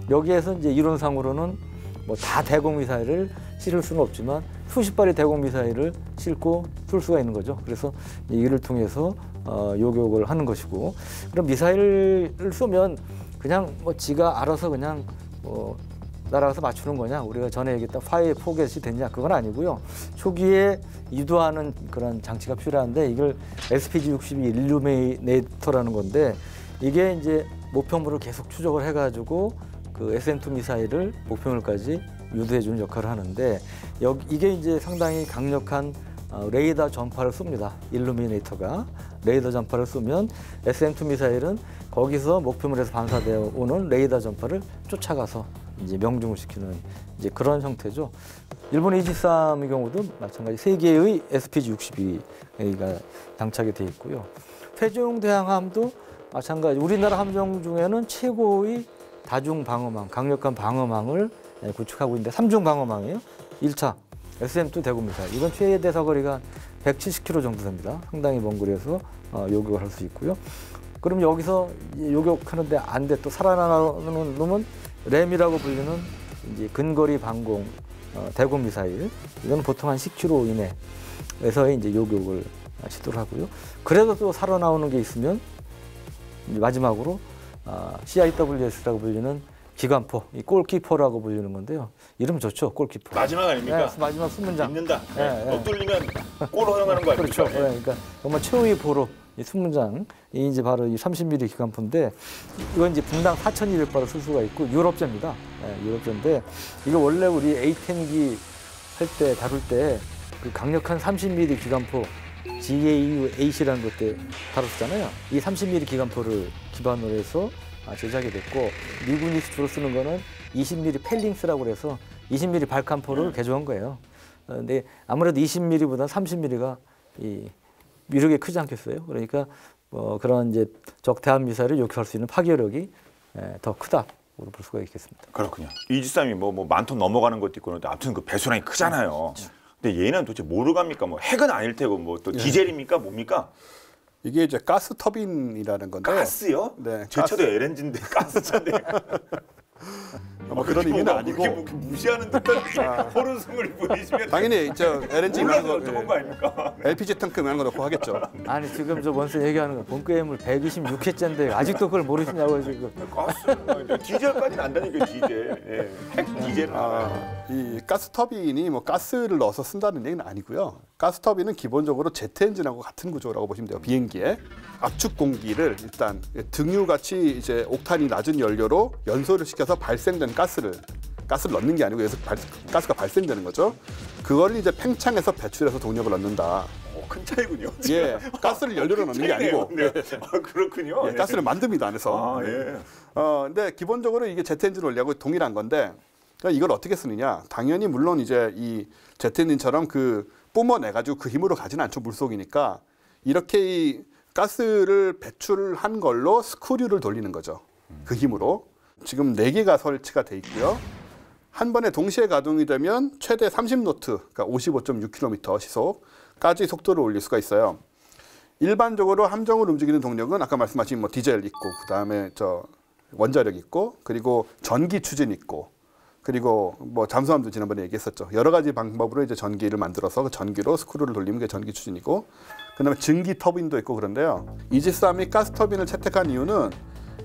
여기에서 이제 이론상으로는 뭐 다 대공 미사일을 실을 수는 없지만 수십 발의 대공 미사일을 싣고 쏠 수가 있는 거죠. 그래서 이를 통해서 요격을 하는 것이고, 그럼 미사일을 쏘면 그냥 뭐 지가 알아서 그냥 날아가서 맞추는 거냐, 우리가 전에 얘기했던 파이어 포겟이 됐냐, 그건 아니고요. 초기에 유도하는 그런 장치가 필요한데 이걸 SPG-62 일루미네이터라는 건데 이게 이제 목표물을 계속 추적을 해가지고 그 SM-2 미사일을 목표물까지 유도해주는 역할을 하는데 이게 이제 상당히 강력한 레이더 전파를 쏩니다. 일루미네이터가 레이더 전파를 쏘면 SM-2 미사일은 거기서 목표물에서 반사되어 오는 레이더 전파를 쫓아가서 이제 명중을 시키는 이제 그런 형태죠. 일본의 이지스함의 경우도 마찬가지 3개의 SPG-62가 장착이 되어 있고요. 태종대왕함도 마찬가지 우리나라 함정 중에는 최고의 다중 방어망, 강력한 방어망을 구축하고 있는데 3중 방어망이에요. 1차 SM-2 대공 미사일. 이건 최대 사거리가 170km 정도 됩니다. 상당히 먼 거리에서 요격을 할 수 있고요. 그럼 여기서 요격하는데 안 돼 또 살아나는 놈은 램이라고 불리는 이제 근거리 방공 대공 미사일. 이건 보통 한 10km 이내에서의 이제 요격을 시도를 하고요. 그래도 또 살아나오는 게 있으면 마지막으로 CIWS라고 불리는 기관포, 이 골키퍼라고 불리는 건데요. 이름 좋죠, 골키퍼.
마지막 아닙니까?
네, 마지막 숨문장.
있는다. 뚫리면 골 허용하는 거 아닙니까?
그렇죠. 그러니까 정말 최후의 포로 이 숨문장이 이제 바로 이 30mm 기관포인데 이건 이제 분당 4,200발을 쓸 수가 있고 유럽제입니다. 유럽제인데 이거 원래 우리 A10기 할 때 다룰 때 그 강력한 30mm 기관포 GAU-8이라는 것때 다뤘잖아요. 이 30mm 기관포를 기반으로 해서 제작이 됐고 미군이 주로 쓰는 거는 20mm 펠링스라고 해서 20mm 발칸포를 개조한 거예요. 근데 아무래도 20mm보다 30mm가 이 위력이 크지 않겠어요. 그러니까 그런 이제 적 대한 미사일을 요격할 수 있는 파괴력이 더 크다고 볼 수가 있겠습니다.
그렇군요. 이지스함이 뭐 10,000톤 넘어가는 것도 있고 아무튼 그 배수량이 크잖아요. 그렇죠. 근데 얘는 도대체 뭐로 갑니까? 뭐 핵은 아닐 테고 뭐 또 디젤입니까? 뭡니까?
이게 이제 가스 터빈이라는 건데.
가스요?
네.
제 차도 LNG인데 가스차인데.
뭐 그런 의미는 아니고.
그렇게 무시하는 듯한 호르숨을 보이시면
당연히 저 LNG
몰라서 좋은 거 아닙니까?
LPG 탱크 이런 거 넣고 하겠죠.
아니 지금 저 원스 얘기하는 거 본게임을 126회째인데 아직도 그걸 모르시냐고 지금.
가스 디젤까지는 안다니까 디젤. 핵 디젤.
이 가스 터빈이 뭐 가스를 넣어서 쓴다는 얘기는 아니고요. 가스 터빈은 기본적으로 제트 엔진하고 같은 구조라고 보시면 돼요. 비행기에 압축 공기를 일단 등유같이 이제 옥탄이 낮은 연료로 연소를 시켜서 발생된 가스를 가스를 넣는 게 아니고 여기서 가스가 발생되는 거죠. 그거를 이제 팽창해서 배출해서 동력을 얻는다.
큰 차이군요.
예, 가스를 연료로 넣는 게 아니고
네. 그렇군요.
예, 가스를 만듭니다 안에서.
예.
근데 기본적으로 이게 제트 엔진 원리하고 동일한 건데 그러니까 이걸 어떻게 쓰느냐? 당연히 물론 이제 이 제트 엔진처럼 그 뿜어내 가지고 그 힘으로 가지는 않죠. 물속이니까 이렇게 이 가스를 배출한 걸로 스크류를 돌리는 거죠. 그 힘으로. 지금 4개가 설치가 돼 있고요. 한 번에 동시에 가동이 되면 최대 30노트, 그러니까 55.6km 시속까지 속도를 올릴 수가 있어요. 일반적으로 함정을 움직이는 동력은 아까 말씀하신 뭐 디젤 있고, 그다음에 원자력 있고, 그리고 전기 추진 있고, 그리고 뭐 잠수함도 지난번에 얘기했었죠. 여러 가지 방법으로 이제 전기를 만들어서 그 전기로 스크류를 돌리는 게 전기 추진이고, 그다음에 증기 터빈도 있고 그런데요. 이지스함이 가스 터빈을 채택한 이유는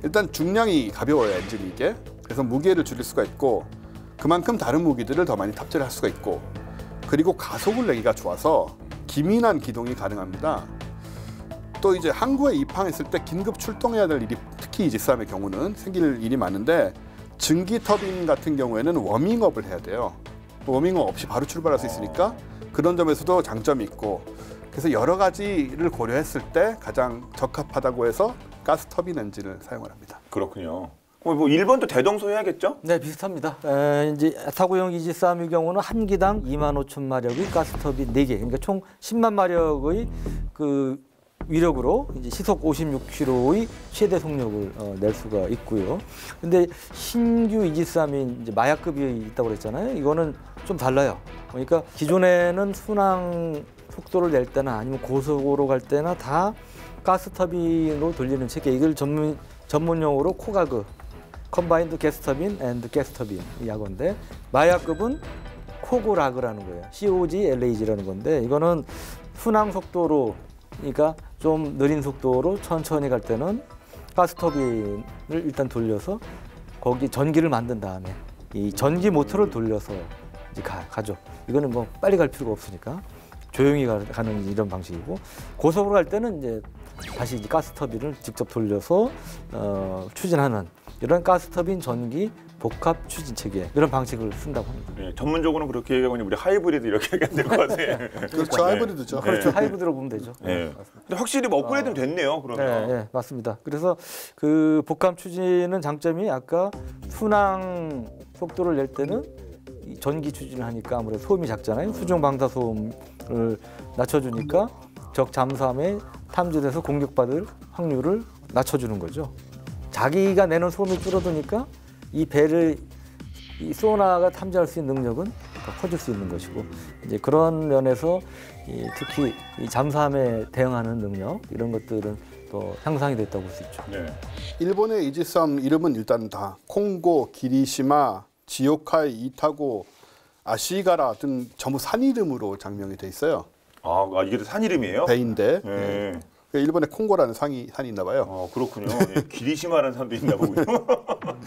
일단 중량이 가벼워요, 엔진이 이게. 그래서 무게를 줄일 수가 있고, 그만큼 다른 무기들을 더 많이 탑재를 할 수가 있고, 그리고 가속을 내기가 좋아서 기민한 기동이 가능합니다. 또 이제 항구에 입항했을 때 긴급 출동해야 될 일이 특히 이지스함의 경우는 생길 일이 많은데 증기 터빈 같은 경우에는 워밍업을 해야 돼요. 워밍업 없이 바로 출발할 수 있으니까 그런 점에서도 장점이 있고, 그래서 여러 가지를 고려했을 때 가장 적합하다고 해서 가스 터빈 엔진을 사용을 합니다.
그렇군요. 뭐 1번도 대동소이하겠죠?
네, 비슷합니다. 이제 타구용 이지스함의 경우는 한 기당 25,000마력의 가스터빈 4개, 그러니까 총 10만 마력의 그 위력으로 이제 시속 56km의 최대 속력을 낼 수가 있고요. 근데 신규 이지스함이 이제 마약급이 있다고 그랬잖아요. 이거는 좀 달라요. 그러니까 기존에는 순항 속도를 낼 때나 아니면 고속으로 갈 때나 다 가스터빈으로 돌리는 체계. 이걸 전문용어로 코가그, 컴바인드 게스터빈 앤드 게스터빈 약어인데, 마약급은 코고라그라는 거예요. COGLAG라는 건데, 이거는 순항 속도로, 그러니까 좀 느린 속도로 천천히 갈 때는 가스터빈을 일단 돌려서 거기 전기를 만든 다음에 이 전기 모터를 돌려서 이제 가죠. 이거는 뭐 빨리 갈 필요가 없으니까 조용히 가는 이런 방식이고, 고속으로 갈 때는 이제 다시 이제 가스터빈을 직접 돌려서 추진하는 이런 가스터빈 전기 복합 추진 체계, 이런 방식을 쓴다고 합니다.
네, 전문적으로는 그렇게 얘기하고 우리 하이브리드 이렇게 얘기하면 될 것 같아요.
그렇죠, 하이브리드죠.
그렇죠, 하이브리드로 보면 되죠.
네. 근데 확실히 뭐 업그레이드는 됐네요, 그러면.
네, 맞습니다. 그래서 그 복합 추진은 장점이 아까 순항 속도를 낼 때는 이 전기 추진을 하니까 아무래도 소음이 작잖아요. 수중 방사 소음을 낮춰주니까 적 잠수함에 탐지돼서 공격받을 확률을 낮춰주는 거죠. 자기가 내는 소음이 줄어드니까 이 배를 이 소나가 탐지할 수 있는 능력은 더 커질 수 있는 것이고, 이제 그런 면에서 특히 이 잠수함에 대응하는 능력, 이런 것들은 또 향상이 됐다고 볼 수 있죠.
네.
일본의 이지스함 이름은 일단 다 콩고, 기리시마, 지오카이, 이타고, 아시가라 등 전부 산 이름으로 장명이 돼 있어요.
아, 이게 산 이름이에요?
배인데
네.
일본에 콩고라는 산이 있나 봐요.
그렇군요. 예, 기리시마라는 산도 있나 보군요.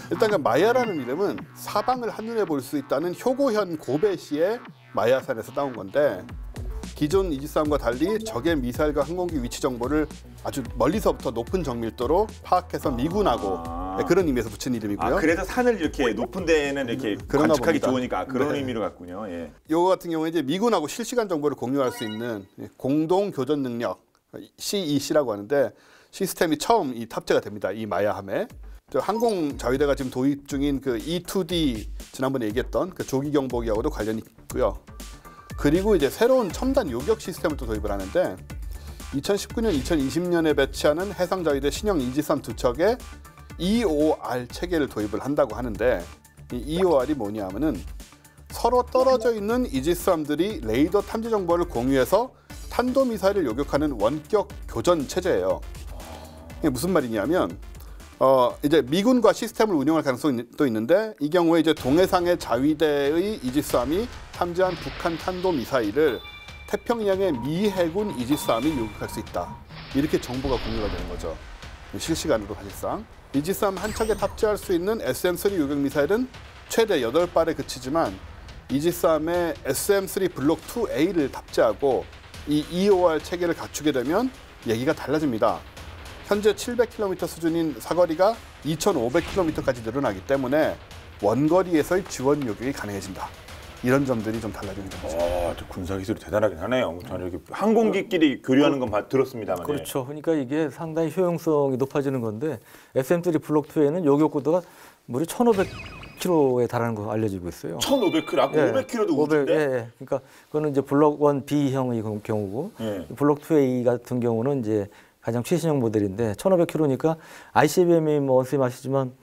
일단 그 마야라는 이름은 사방을 한눈에 볼 수 있다는 효고현 고베시의 마야산에서 따온 건데, 기존 이지스함과 달리 적의 미사일과 항공기 위치 정보를 아주 멀리서부터 높은 정밀도로 파악해서 미군하고 그런 의미에서 붙인 이름이고요.
그래서 산을 이렇게 높은 데에는 이렇게 관측하기
봅니다.
좋으니까 그런
네.
의미로 갔군요. 예.
요거 같은 경우에 이제 미군하고 실시간 정보를 공유할 수 있는 공동 교전 능력 CEC라고 하는데, 시스템이 처음 탑재가 됩니다. 이 마야함에. 항공 자위대가 지금 도입 중인 그 E2D 지난번에 얘기했던 그 조기 경보기하고도 관련이 있고요. 그리고 이제 새로운 첨단 요격 시스템을 또 도입을 하는데, 2019년, 2020년에 배치하는 해상 자위대 신형 이지스함 2척에 EOR 체계를 도입을 한다고 하는데, 이 EOR이 뭐냐 하면은 서로 떨어져 있는 이지스함들이 레이더 탐지 정보를 공유해서 탄도미사일을 요격하는 원격 교전 체제예요. 이게 무슨 말이냐면 이제 미군과 시스템을 운영할 가능성이 또 있는데, 이 경우에 이제 동해상의 자위대의 이지스함이 탐지한 북한 탄도미사일을 태평양의 미 해군 이지스함이 요격할 수 있다. 이렇게 정보가 공유가 되는 거죠. 실시간으로 사실상. 이지스함 한 척에 탑재할 수 있는 SM-3 요격 미사일은 최대 8발에 그치지만, 이지스함의 SM-3 블록 2A를 탑재하고 이 EOR 체계를 갖추게 되면 얘기가 달라집니다. 현재 700km 수준인 사거리가 2,500km까지 늘어나기 때문에 원거리에서의 지원 요격이 가능해진다. 이런 점들이 좀 달라지는 점이죠.
군사 기술이 대단하긴 하네요. 저는 이렇게 항공기끼리 교류하는 건 들었습니다만.
그렇죠. 그러니까 이게 상당히 효용성이 높아지는 건데 SM3 블록 2에는 요격고도가 무려 1,500km에 달하는 거 알려지고 있어요.
1,500km, 아까 500km도
500,
우주인데?
예. 그러니까 그거는 이제 블록 1 B형의 경우고 블록 2A 같은 경우는 이제 가장 최신형 모델인데 1,500km니까 ICBM이 뭐 말씀하시지만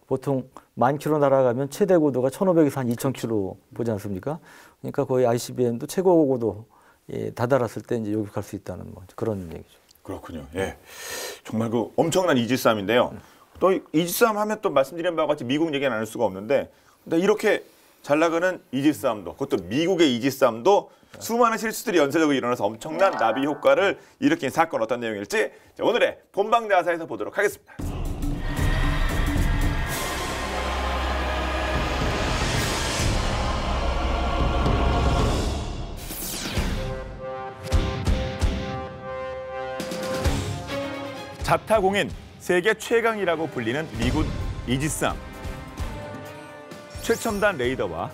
보통 10,000km 날아가면 최대 고도가 1,500에서 한 2,000km 보지 않습니까? 그러니까 거의 ICBM도 최고 고도 다다랐을 때 이제 요격할 수 있다는 뭐 그런 얘기죠.
그렇군요. 예, 정말 그 엄청난 이지스함인데요. 또 이지스함 하면 또 말씀드린 바와 같이 미국 얘기는 안 할 수가 없는데, 근데 이렇게 잘 나가는 이지스함도, 그것도 미국의 이지스함도 수많은 실수들이 연쇄적으로 일어나서 엄청난 나비 효과를 일으킨 사건 어떤 내용일지 오늘의 본방대하사에서 보도록 하겠습니다. 자타공인 세계 최강이라고 불리는 미군 이지스함. 최첨단 레이더와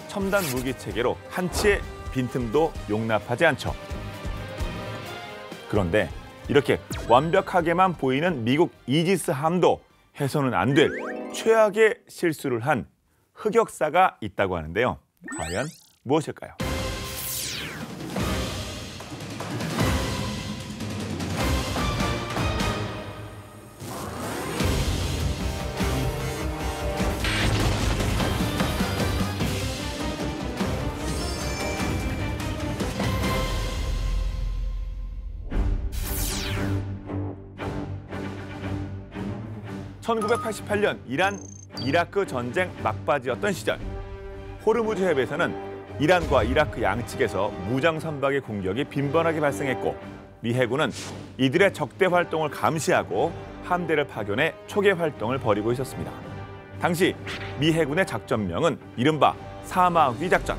첨단 무기 체계로 한치의 빈틈도 용납하지 않죠. 그런데 이렇게 완벽하게만 보이는 미국 이지스함도 해서는 안 될 최악의 실수를 한 흑역사가 있다고 하는데요. 과연 무엇일까요? (1988년) 이란 이라크 전쟁 막바지였던 시절, 호르무즈 해협에서는 이란과 이라크 양측에서 무장 선박의 공격이 빈번하게 발생했고, 미 해군은 이들의 적대 활동을 감시하고 함대를 파견해 초계 활동을 벌이고 있었습니다. 당시 미 해군의 작전명은 이른바 사마귀 작전.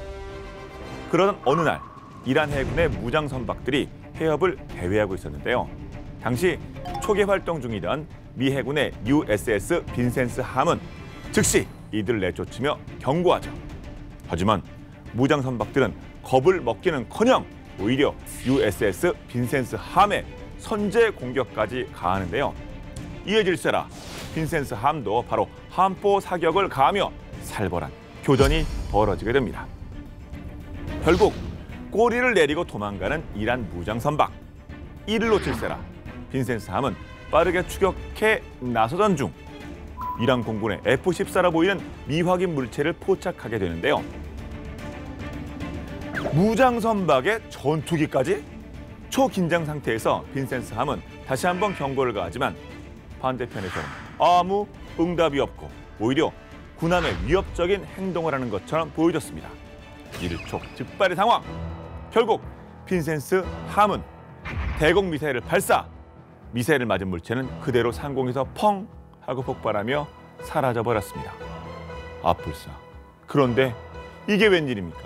그러던 어느 날 이란 해군의 무장 선박들이 해협을 배회하고 있었는데요. 당시 초계 활동 중이던 미 해군의 USS 빈센스 함은 즉시 이들을 내쫓으며 경고하죠. 하지만 무장 선박들은 겁을 먹기는커녕 오히려 USS 빈센스 함의 선제 공격까지 가하는데요. 이에 질세라 빈센스 함도 바로 함포 사격을 가하며 살벌한 교전이 벌어지게 됩니다. 결국 꼬리를 내리고 도망가는 이란 무장 선박. 이를 놓칠세라 빈센스 함은 빠르게 추격해 나서던 중 이란 공군의 F-14라 보이는 미확인 물체를 포착하게 되는데요. 무장 선박의 전투기까지? 초긴장 상태에서 빈센스 함은 다시 한번 경고를 가하지만 반대편에서는 아무 응답이 없고 오히려 군함의 위협적인 행동을 하는 것처럼 보여졌습니다. 일촉즉발의 상황. 결국 빈센스 함은 대공 미사일을 발사. 미사일을 맞은 물체는 그대로 상공에서 펑 하고 폭발하며 사라져버렸습니다. 아플싸. 그런데 이게 웬일입니까?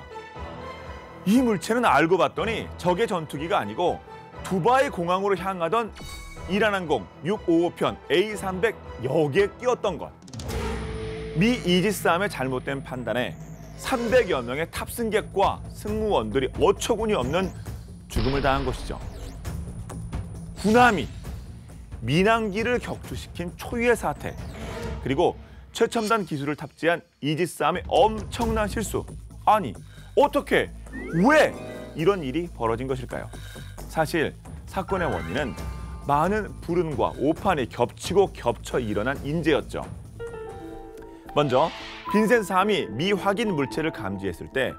이 물체는 알고 봤더니 적의 전투기가 아니고 두바이 공항으로 향하던 이란항공 655편 A300 여기에 끼었던 것. 미 이지스함의 잘못된 판단에 300여 명의 탑승객과 승무원들이 어처구니 없는 죽음을 당한 것이죠. 군함이 민항기를 격추시킨 초유의 사태, 그리고 최첨단 기술을 탑재한 이지스함의 엄청난 실수. 아니, 어떻게, 왜 이런 일이 벌어진 것일까요? 사실 사건의 원인은 많은 불운과 오판이 겹치고 겹쳐 일어난 인재였죠. 먼저 빈센스 함이 미확인 물체를 감지했을 때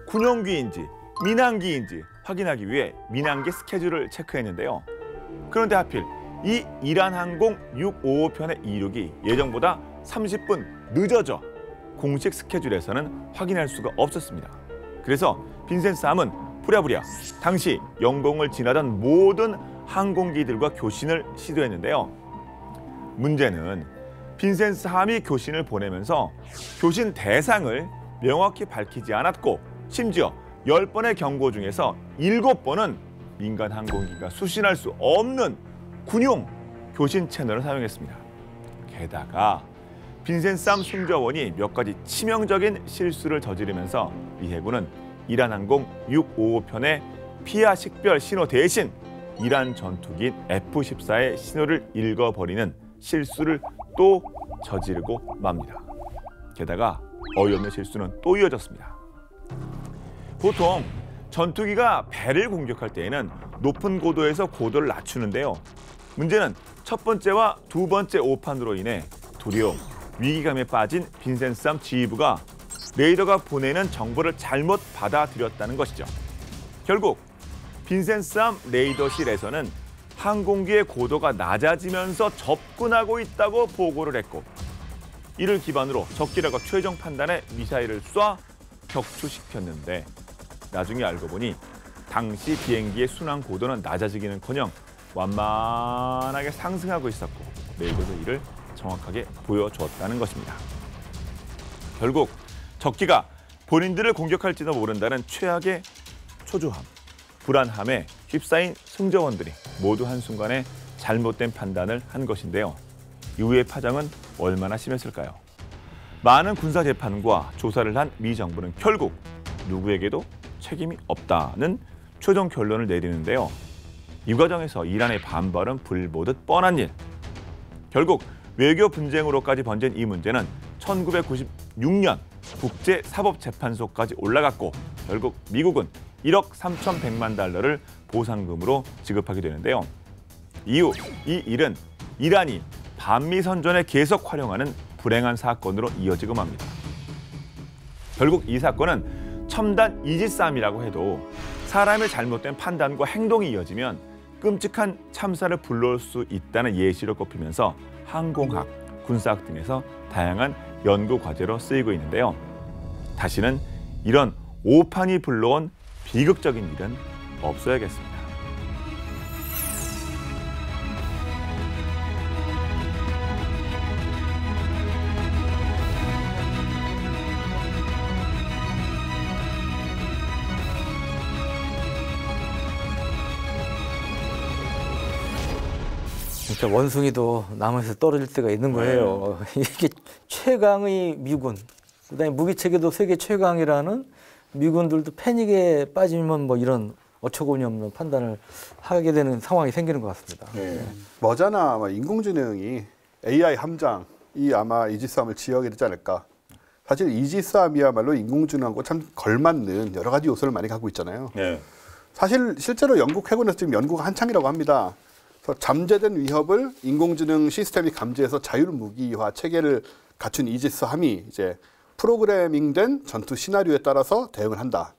군용기인지 민항기인지 확인하기 위해 민항기 스케줄을 체크했는데요. 그런데 하필 이 이란 항공 655편의 이륙이 예정보다 30분 늦어져 공식 스케줄에서는 확인할 수가 없었습니다. 그래서 빈센스 함은 부랴부랴 당시 영공을 지나던 모든 항공기들과 교신을 시도했는데요. 문제는 빈센스 함이 교신을 보내면서 교신 대상을 명확히 밝히지 않았고, 심지어 10번의 경고 중에서 7번은 민간 항공기가 수신할 수 없는 군용 교신 채널을 사용했습니다. 게다가 빈센삼 승조원이 몇 가지 치명적인 실수를 저지르면서 미 해군은 이란항공 655편의 피하 식별 신호 대신 이란 전투기인 F-14의 신호를 읽어버리는 실수를 또 저지르고 맙니다. 게다가 어이없는 실수는 또 이어졌습니다. 보통 전투기가 배를 공격할 때에는 높은 고도에서 고도를 낮추는데요. 문제는 첫 번째와 두 번째 오판으로 인해 도리어 위기감에 빠진 빈센삼 지휘부가 레이더가 보내는 정보를 잘못 받아들였다는 것이죠. 결국 빈센삼 레이더실에서는 항공기의 고도가 낮아지면서 접근하고 있다고 보고를 했고, 이를 기반으로 적기라가 최종 판단에 미사일을 쏴 격추시켰는데 나중에 알고 보니 당시 비행기의 순항 고도는 낮아지기는커녕 완만하게 상승하고 있었고 레이더도 이를 정확하게 보여줬다는 것입니다. 결국 적기가 본인들을 공격할지도 모른다는 최악의 초조함, 불안함에 휩싸인 승조원들이 모두 한순간에 잘못된 판단을 한 것인데요. 이후의 파장은 얼마나 심했을까요? 많은 군사 재판과 조사를 한 미 정부는 결국 누구에게도 책임이 없다는 최종 결론을 내리는데요. 이 과정에서 이란의 반발은 불보듯 뻔한 일. 결국 외교 분쟁으로까지 번진 이 문제는 1996년 국제사법재판소까지 올라갔고 결국 미국은 1억 3,100만 달러를 보상금으로 지급하게 되는데요. 이후 이 일은 이란이 반미 선전에 계속 활용하는 불행한 사건으로 이어지고 맙니다. 결국 이 사건은 첨단 이지스함이라고 해도 사람의 잘못된 판단과 행동이 이어지면 끔찍한 참사를 불러올 수 있다는 예시로 꼽히면서 항공학, 군사학 등에서 다양한 연구 과제로 쓰이고 있는데요. 다시는 이런 오판이 불러온 비극적인 일은 없어야겠습니다.
진짜 원숭이도 나무에서 떨어질 때가 있는 거예요. 이게 최강의 미군, 그다음에 무기 체계도 세계 최강이라는 미군들도 패닉에 빠지면 뭐 이런 어처구니 없는 판단을 하게 되는 상황이 생기는 것 같습니다.
머지않아 아마 인공지능이 AI 함장이 아마 이지스함을 지휘하게 되지 않을까. 사실 이지스함이야말로 인공지능하고 참 걸맞는 여러 가지 요소를 많이 갖고 있잖아요. 사실 실제로 영국 해군에서 지금 연구가 한창이라고 합니다. 그래서 잠재된 위협을 인공지능 시스템이 감지해서 자율무기화 체계를 갖춘 이지스함이 이제 프로그래밍된 전투 시나리오에 따라서 대응을 한다.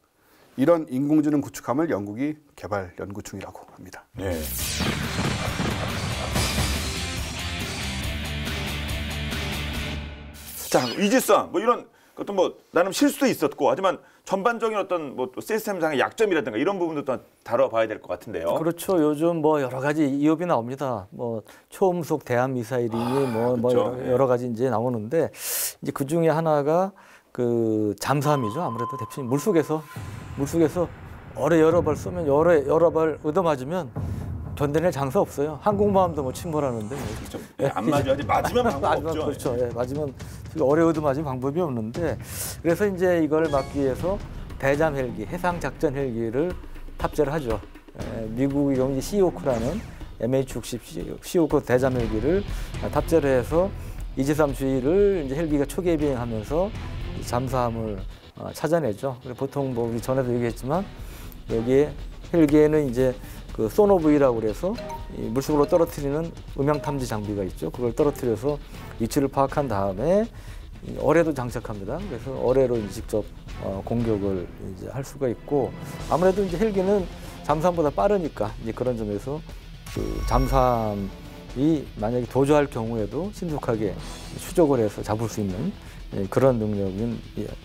이런 인공지능 구축함을 영국이 개발 연구 중이라고 합니다.
자, 이지스함 뭐 이런 어떤 뭐 나름 실수도 있었고 하지만 전반적인 어떤 뭐 시스템상의 약점이라든가 이런 부분도 또 다뤄봐야 될 것 같은데요.
그렇죠. 요즘 뭐 여러 가지 이협이 나옵니다. 뭐 초음속 대함 미사일이
그렇죠.
여러 가지 이제 나오는데 이제 그 중에 하나가 그 잠수함이죠. 아무래도 대표님 물속에서 어뢰 여러 발 쏘면 여러 발 얻어맞으면 견뎌낼 장사 없어요. 항공모함도 뭐 침몰하는데.
안 맞아야지. 맞으면 방법 없죠.
그렇죠. 맞으면 어뢰 얻어맞으면 방법이 없는데 그래서 이제 이걸 막기 위해서 대잠 헬기, 해상 작전 헬기를 탑재를 하죠. 미국의 경우 이제 CO크라는 MH-60 CO크 대잠 헬기를 탑재를 해서 이지스함 주위를 이제 헬기가 초계 비행하면서 잠수함을 찾아내죠. 보통 뭐 우리 전에도 얘기했지만 여기에 헬기에는 이제 그 소노브이라고 그래서 이 물속으로 떨어뜨리는 음향 탐지 장비가 있죠. 그걸 떨어뜨려서 위치를 파악한 다음에 어뢰도 장착합니다. 그래서 어뢰로 직접 공격을 이제 할 수가 있고 아무래도 이제 헬기는 잠수함보다 빠르니까 이제 그런 점에서 그 잠수함이 만약에 도주할 경우에도 신속하게 추적을 해서 잡을 수 있는 그런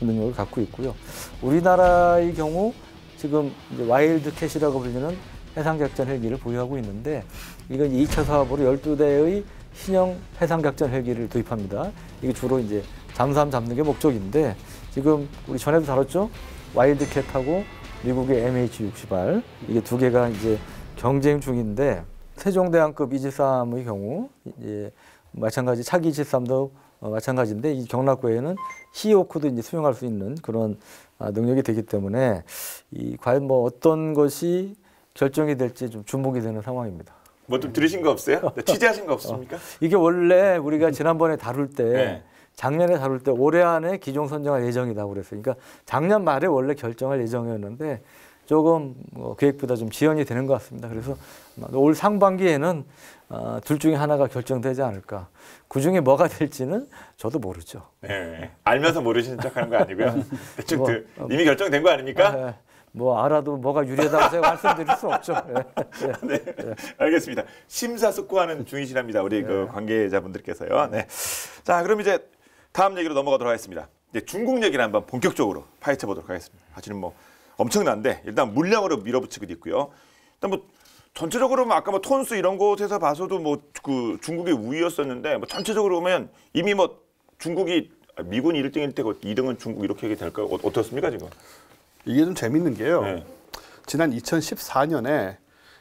능력을 갖고 있고요. 우리나라의 경우 지금 이제 와일드 캣이라고 불리는 해상작전 헬기를 보유하고 있는데 이건 2차 사업으로 12대의 신형 해상작전 헬기를 도입합니다. 이게 주로 이제 잠수함 잡는 게 목적인데 지금 우리 전에도 다뤘죠? 와일드 캣하고 미국의 MH-60R 이게 두 개가 이제 경쟁 중인데 세종대왕급 이지스함의 경우 이제 마찬가지 차기 이지스함도 마찬가지인데 이 경락고에는 히오코도 이제 수용할 수 있는 그런 능력이 되기 때문에 이 과연 뭐 어떤 것이 결정이 될지 좀 주목이 되는 상황입니다.
뭐 좀 들으신 거 없어요? 취재하신 거 없습니까?
이게 원래 우리가 지난번에 다룰 때
네.
작년에 다룰 때 올해 안에 기종 선정할 예정이다 그랬어요. 그러니까 작년 말에 원래 결정할 예정이었는데 조금 계획보다 좀 지연이 되는 것 같습니다. 그래서 올 상반기에는 둘 중에 하나가 결정되지 않을까. 그 중에 뭐가 될지는 저도 모르죠.
네. 알면서 모르시는 척하는 거 아니고요. 대충
뭐,
이미 결정된 거 아닙니까?
뭐 알아도 뭐가 유리하다고 제가 말씀드릴 수 없죠.
네. 알겠습니다. 심사숙고하는 중이시랍니다. 우리 그 관계자분들께서요. 네. 자, 그럼 이제 다음 얘기로 넘어가도록 하겠습니다. 이제 중국 얘기를 한번 본격적으로 파헤쳐 보도록 하겠습니다. 사실은 뭐 엄청난데 일단 물량으로 밀어붙이고 있고요. 일단 뭐 전체적으로 뭐 아까 뭐 톤수 이런 곳에서 봐서도 뭐 그 중국이 우위였었는데 뭐 전체적으로 보면 이미 뭐 중국이 미군이 1등일 때고 2등은 중국 이렇게 얘기 될까요? 어떻습니까 지금?
이게 좀 재밌는 게요.
네.
지난 2014년에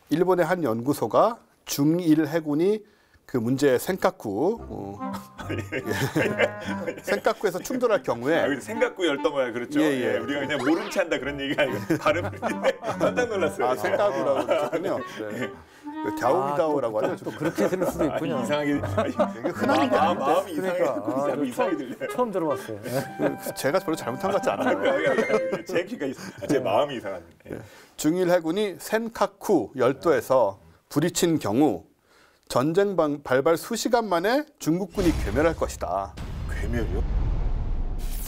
일본의 한 연구소가 중일 해군이 그 문제 센카쿠 센카쿠에서 충돌할 경우에
생각구 열떠봐야 그렇죠.
예.
우리가 그냥 모른 체 한다 그런 얘기가 아니고 발음을 깜짝 놀랐어요.
센카쿠라고 그러셨군요. 네. 갸오기다오라고 하죠.
또 그렇게 들을 수도 있군요.
이상하게
되게 흔한 얘기 아닌데
마음이 이상하게
그러니까
이상하게 들려요.
처음 들어봤어요.
제가 별로 잘못한 것 같지 않아요.
제 귀가 제 마음이 이상한데.
중일 해군이 센카쿠 열도에서 부딪힌 경우 전쟁 발발 수시간 만에 중국군이 괴멸할 것이다.
괴멸이요?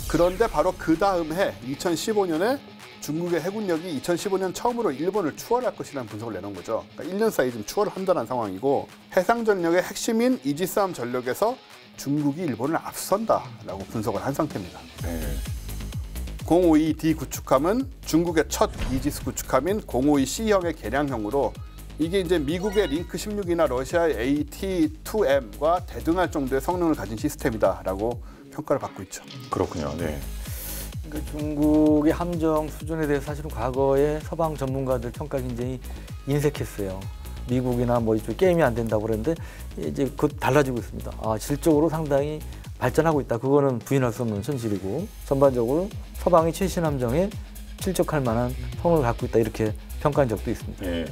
그런데 바로 그 다음 해 2015년에 중국의 해군력이 2015년 처음으로 일본을 추월할 것이라는 분석을 내놓은 거죠. 그러니까 1년 사이 좀 추월을 한다는 상황이고 해상전력의 핵심인 이지스함 전력에서 중국이 일본을 앞선다라고 분석을 한 상태입니다.
네.
052D 구축함은 중국의 첫 이지스 구축함인 052C형의 개량형으로 이게 이제 미국의 링크 16이나 러시아의 AT-2M과 대등할 정도의 성능을 가진 시스템이다라고 평가를 받고 있죠.
그렇군요. 네.
그러니까 중국의 함정 수준에 대해서 사실은 과거에 서방 전문가들 평가 굉장히 인색했어요. 미국이나 뭐 이쪽 게임이 안 된다고 그랬는데 이제 그 달라지고 있습니다. 질적으로 상당히 발전하고 있다. 그거는 부인할 수 없는 현실이고 전반적으로 서방의 최신 함정에 출적할 만한 성능을 갖고 있다. 이렇게 평가한 적도 있습니다.
네.